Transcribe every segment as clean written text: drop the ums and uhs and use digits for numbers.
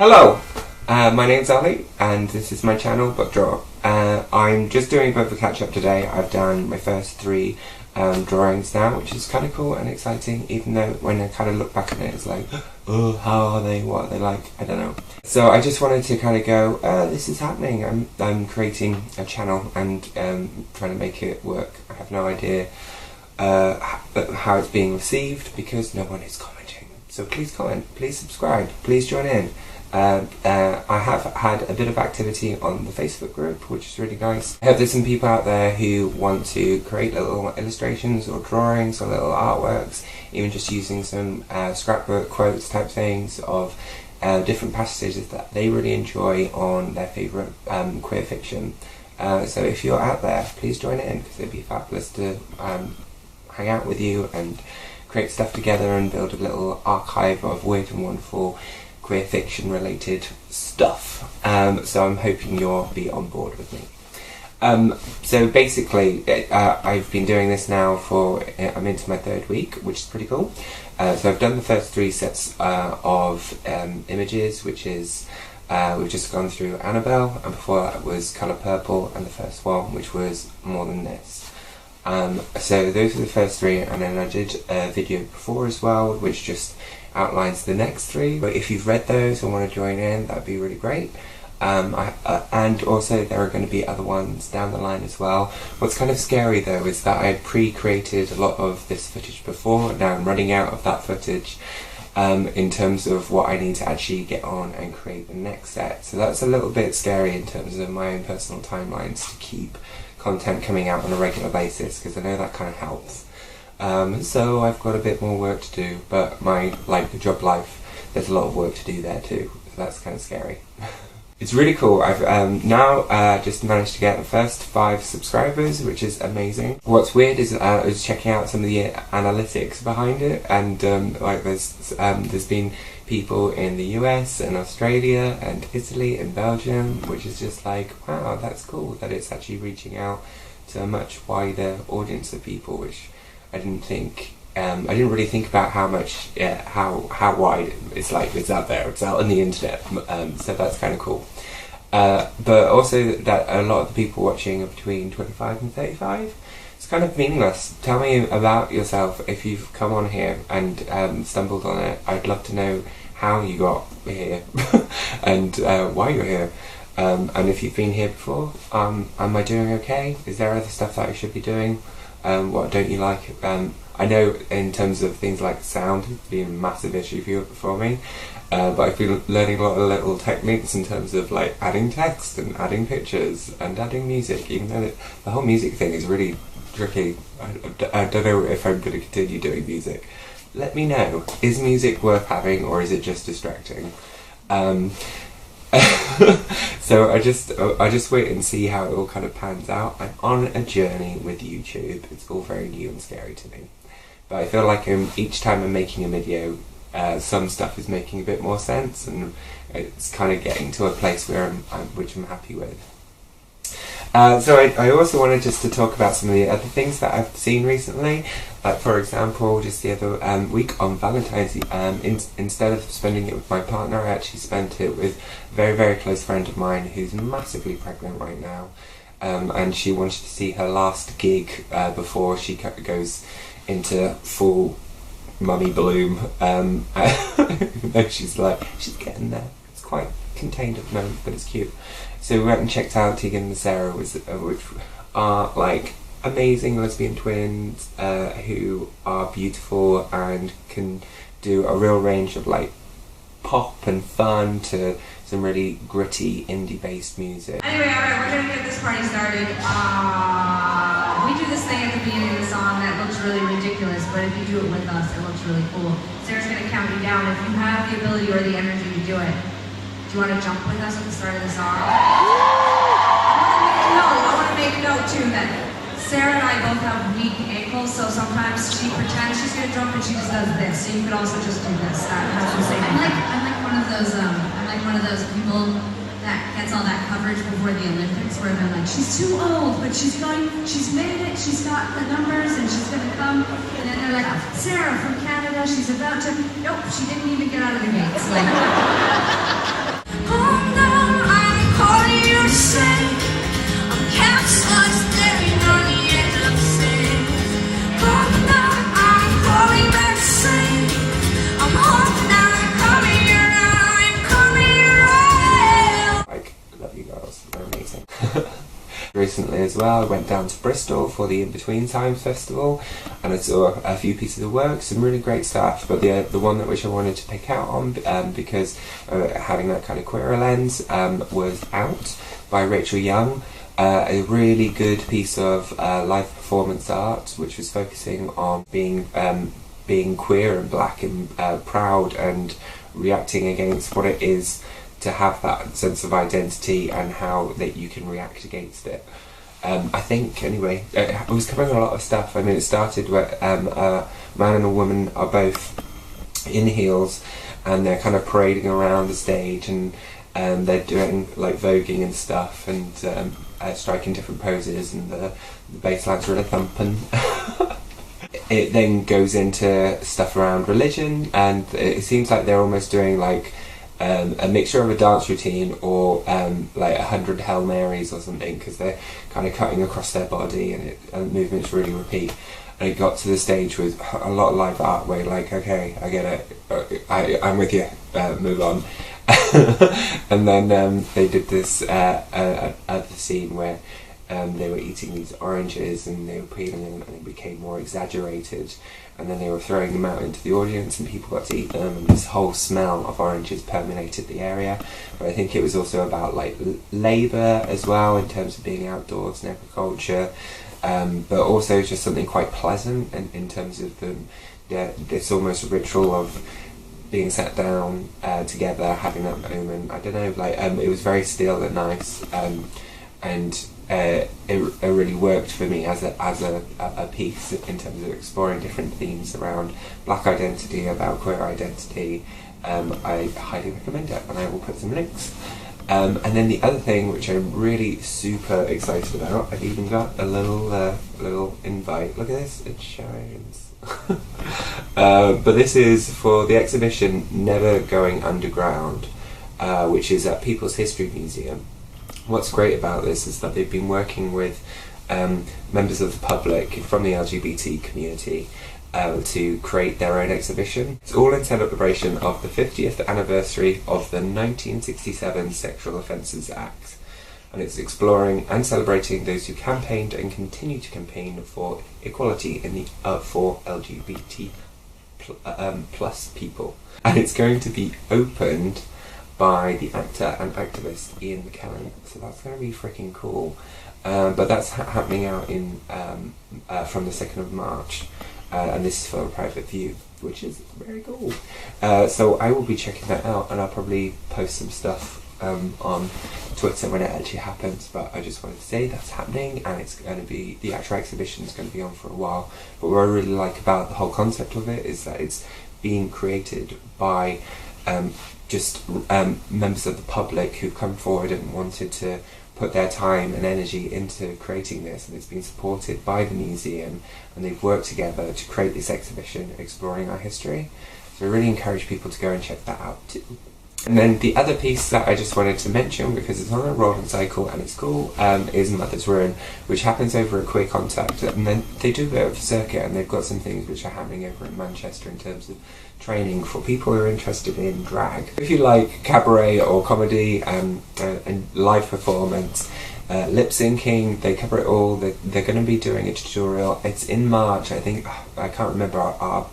Hello, my name's Ali and this is my channel, Bookdraw. I'm just doing a bit of a catch up today. I've done my first 3 drawings now, which is kind of cool and exciting, even though when I kind of look back at it, it's like, oh, how are they, what are they like, I don't know. So I just wanted to kind of go, this is happening, I'm creating a channel and trying to make it work. I have no idea how it's being received because no one is commenting. So please comment, please subscribe, please join in. I have had a bit of activity on the Facebook group, which is really nice. I hope there's some people out there who want to create little illustrations or drawings or little artworks, even just using some scrapbook quotes type things of different passages that they really enjoy on their favourite queer fiction. So if you're out there, please join in, because it'd be fabulous to hang out with you and create stuff together and build a little archive of weird and wonderful queer fiction related stuff. So I'm hoping you'll be on board with me. So basically I've been doing this now for, I'm into my 3rd week, which is pretty cool. So I've done the first 3 sets of images, which is we've just gone through Annabelle, and before that was Colour Purple, and the first one, which was More Than This. So those are the first 3, and then I did a video before as well, which just outlines the next 3. But if you've read those and want to join in, that'd be really great. And also there are going to be other ones down the line as well. What's kind of scary though is that I pre-created a lot of this footage before, and now I'm running out of that footage in terms of what I need to actually get on and create the next set. So that's a little bit scary in terms of my own personal timelines to keep content coming out on a regular basis, because I know that kind of helps. So I've got a bit more work to do, but my job life, there's a lot of work to do there too, so that's kind of scary. It's really cool. I've now just managed to get the first 5 subscribers, which is amazing. What's weird is I was checking out some of the analytics behind it, and there's been people in the US and Australia and Italy and Belgium, which is just like, wow, that's cool that it's actually reaching out to a much wider audience of people, which I didn't think. I didn't really think about how much, how wide it's out there. It's out on the internet, so that's kind of cool. But also that a lot of the people watching are between 25 and 35. It's kind of meaningless. Tell me about yourself if you've come on here and stumbled on it. I'd love to know how you got here and why you're here. And if you've been here before, am I doing okay? Is there other stuff that I should be doing? What don't you like? I know in terms of things like sound, it's been a massive issue for me, but I've been learning a lot of little techniques in terms of like adding text and adding pictures and adding music, even though the whole music thing is really tricky. I don't know if I'm going to continue doing music. Let me know, is music worth having or is it just distracting? So I just wait and see how it all kind of pans out. I'm on a journey with YouTube. It's all very new and scary to me, but I feel like each time I'm making a video, some stuff is making a bit more sense, and it's kind of getting to a place where which I'm happy with. So I also wanted just to talk about some of the other things that I've seen recently. Like for example, just the other week on Valentine's Eve, instead of spending it with my partner, I actually spent it with a very, very close friend of mine who's massively pregnant right now. And she wanted to see her last gig before she goes into full mummy bloom. She's getting there. It's quite contained at the moment, but it's cute. So we went and checked out Tegan and Sarah, which are like amazing lesbian twins who are beautiful and can do a real range of like pop and fun to some really gritty indie-based music. Anyway, alright, we're gonna get this party started. We do this thing at the beginning of the song that looks really ridiculous, but if you do it with us, it looks really cool. Sarah's gonna count you down. If you have the ability or the energy to do it, do you want to jump with us at the start of the song? I want to make a note too that Sarah and I both have weak ankles, so sometimes she pretends she's going to jump and she just does this. So you could also just do this. I'm like one of those people that gets all that coverage before the Olympics, where they're like, she's too old, but she's made it, she's got the numbers, and she's going to come. And then they're like, Sarah from Canada, she's about to. Nope, she didn't even get out of the gates. Like. recently as well. I went down to Bristol for the In Between Times Festival, and I saw a few pieces of work, some really great stuff. But the one that which I wanted to pick out on, because having that kind of queer lens, was Out by Rachel Young. A really good piece of live performance art, which was focusing on being queer and black and proud, and reacting against what it is to have that sense of identity and how that you can react against it. I think, anyway, it was covering a lot of stuff. I mean, it started where a man and a woman are both in heels, and they're kind of parading around the stage, and they're doing like voguing and stuff, and striking different poses, and the bass line's really thumping. It then goes into stuff around religion, and it seems like they're almost doing like a mixture of a dance routine or like 100 Hail Marys or something, because they're kind of cutting across their body, and the movements really repeat. And it got to the stage with a lot of live art where you're like, okay, I get it, I'm with you, move on. And then they did this other scene where they were eating these oranges, and they were peeling them, and it became more exaggerated, and then they were throwing them out into the audience, and people got to eat them, and this whole smell of oranges permeated the area. But I think it was also about like labour as well, in terms of being outdoors and agriculture, but also just something quite pleasant, and in terms of this almost ritual of being sat down together, having that moment. I don't know, like it was very still and nice, and it really worked for me as a piece in terms of exploring different themes around black identity, about queer identity. I highly recommend it, and I will put some links. And then the other thing, which I'm really super excited about, I've even got a little invite. Look at this, it shines. But this is for the exhibition Never Going Underground, which is at People's History Museum. What's great about this is that they've been working with members of the public from the LGBT community to create their own exhibition. It's all in celebration of the 50th anniversary of the 1967 Sexual Offences Act, and it's exploring and celebrating those who campaigned and continue to campaign for equality in the for LGBT plus people. And it's going to be opened by the actor and activist Ian McKellen, so that's going to be freaking cool. But that's happening out in from the 2nd of March, and this is for a private view, which is very cool. So I will be checking that out, and I'll probably post some stuff on Twitter when it actually happens, but I just wanted to say that's happening, and it's going to be, the actual exhibition is going to be on for a while. But what I really like about the whole concept of it is that it's being created by just members of the public who've come forward and wanted to put their time and energy into creating this, and it's been supported by the museum, and they've worked together to create this exhibition exploring our history. So I really encourage people to go and check that out too. And then the other piece that I just wanted to mention, because it's on a rolling cycle and it's cool, is Mother's Ruin, which happens over at Queer Contact, and then they do a bit of a circuit, and they've got some things which are happening over in Manchester in terms of training for people who are interested in drag. If you like cabaret or comedy and live performance, lip syncing, they cover it all. They're going to be doing a tutorial. It's in March, I think. I can't remember our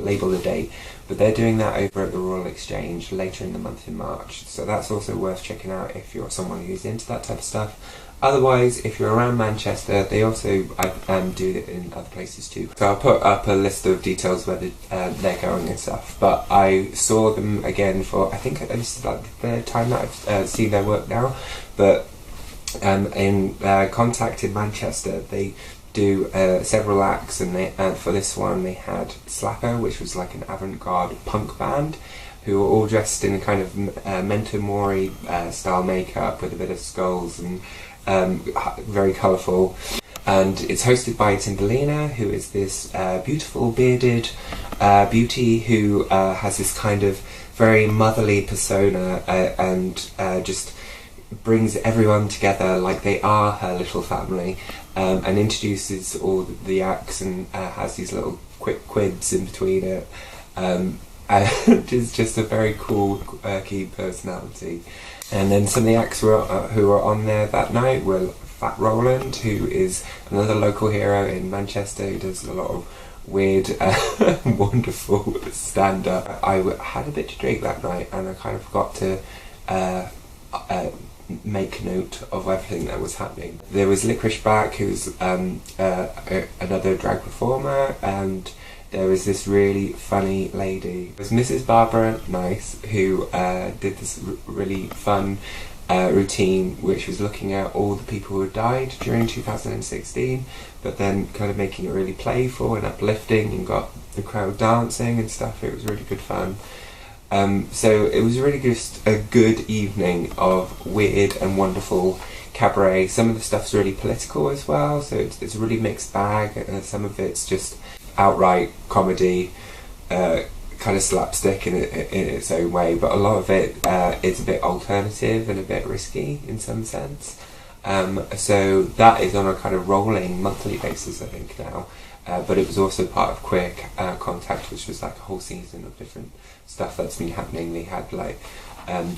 label the date, but they're doing that over at the Royal Exchange later in the month in March, so that's also worth checking out if you're someone who's into that type of stuff. Otherwise, if you're around Manchester, they also do it in other places too. So I'll put up a list of details where they're going and stuff, but I saw them again for, I think this is like the third time that I've seen their work now, but in Contact in Manchester, they do several acts, and for this one they had Slapper, which was like an avant-garde punk band, who were all dressed in a kind of Memento Mori style makeup with a bit of skulls and very colourful. And it's hosted by Timberlina, who is this beautiful bearded beauty who has this kind of very motherly persona and just brings everyone together like they are her little family, and introduces all the acts and has these little quick quids in between it. And is just a very cool, quirky personality. And then some of the acts who were on there that night were Fat Roland, who is another local hero in Manchester who does a lot of weird, wonderful stand-up. I had a bit to drink that night and I kind of forgot to make note of everything that was happening. There was Licorice Back, who's another drag performer, and there was this really funny lady. It was Mrs. Barbara Nice, who did this really fun routine, which was looking at all the people who had died during 2016, but then kind of making it really playful and uplifting, and got the crowd dancing and stuff. It was really good fun. So it was really just a good evening of weird and wonderful cabaret. Some of the stuff's really political as well, so it's a really mixed bag. Some of it's just outright comedy, kind of slapstick in its own way, but a lot of it is a bit alternative and a bit risky in some sense. So that is on a kind of rolling monthly basis, I think, now. But it was also part of Queer Contact, which was like a whole season of different stuff that's been happening. They had like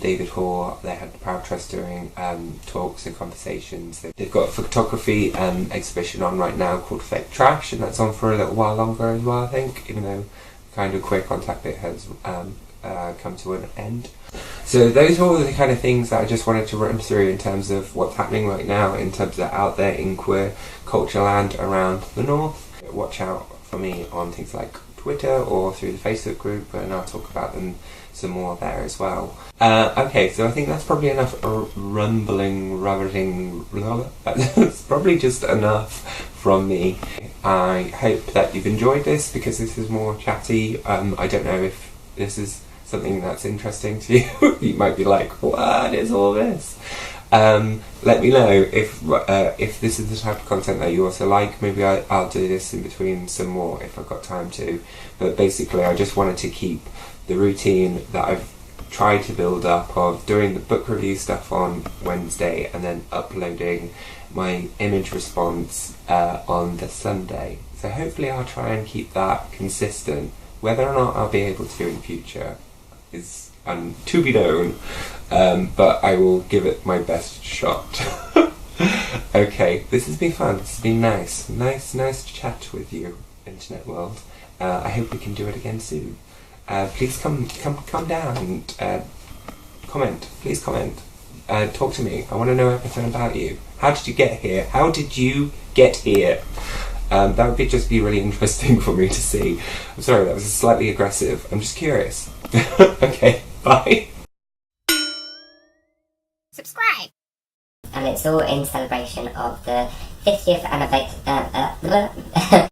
David Hoare, they had the Proud Trust doing talks and conversations. They've got a photography exhibition on right now called Fake Trash, and that's on for a little while longer as well, I think, even though kind of Queer Contact bit has come to an end. So those are all the kind of things that I just wanted to run through in terms of what's happening right now, in terms of out there in queer culture land around the north. Watch out for me on things like Twitter or through the Facebook group, and I'll talk about them some more there as well. Okay, so I think that's probably enough rumbling. That's probably just enough from me. I hope that you've enjoyed this, because this is more chatty. I don't know if this is something that's interesting to you. You might be like, what is all this? Let me know if this is the type of content that you also like. Maybe I'll do this in between some more if I've got time to. But basically I just wanted to keep the routine that I've tried to build up of doing the book review stuff on Wednesday and then uploading my image response on the Sunday. So hopefully I'll try and keep that consistent. Whether or not I'll be able to in the future is to be known, but I will give it my best shot. Okay, this has been fun. This has been nice to chat with you, internet world. I hope we can do it again soon. Please come down and comment. Please comment. Talk to me. I want to know everything about you. How did you get here? How did you get here? That would just be really interesting for me to see. I'm sorry, that was slightly aggressive. I'm just curious. Okay, bye. Subscribe! And it's all in celebration of the 50th anniversary.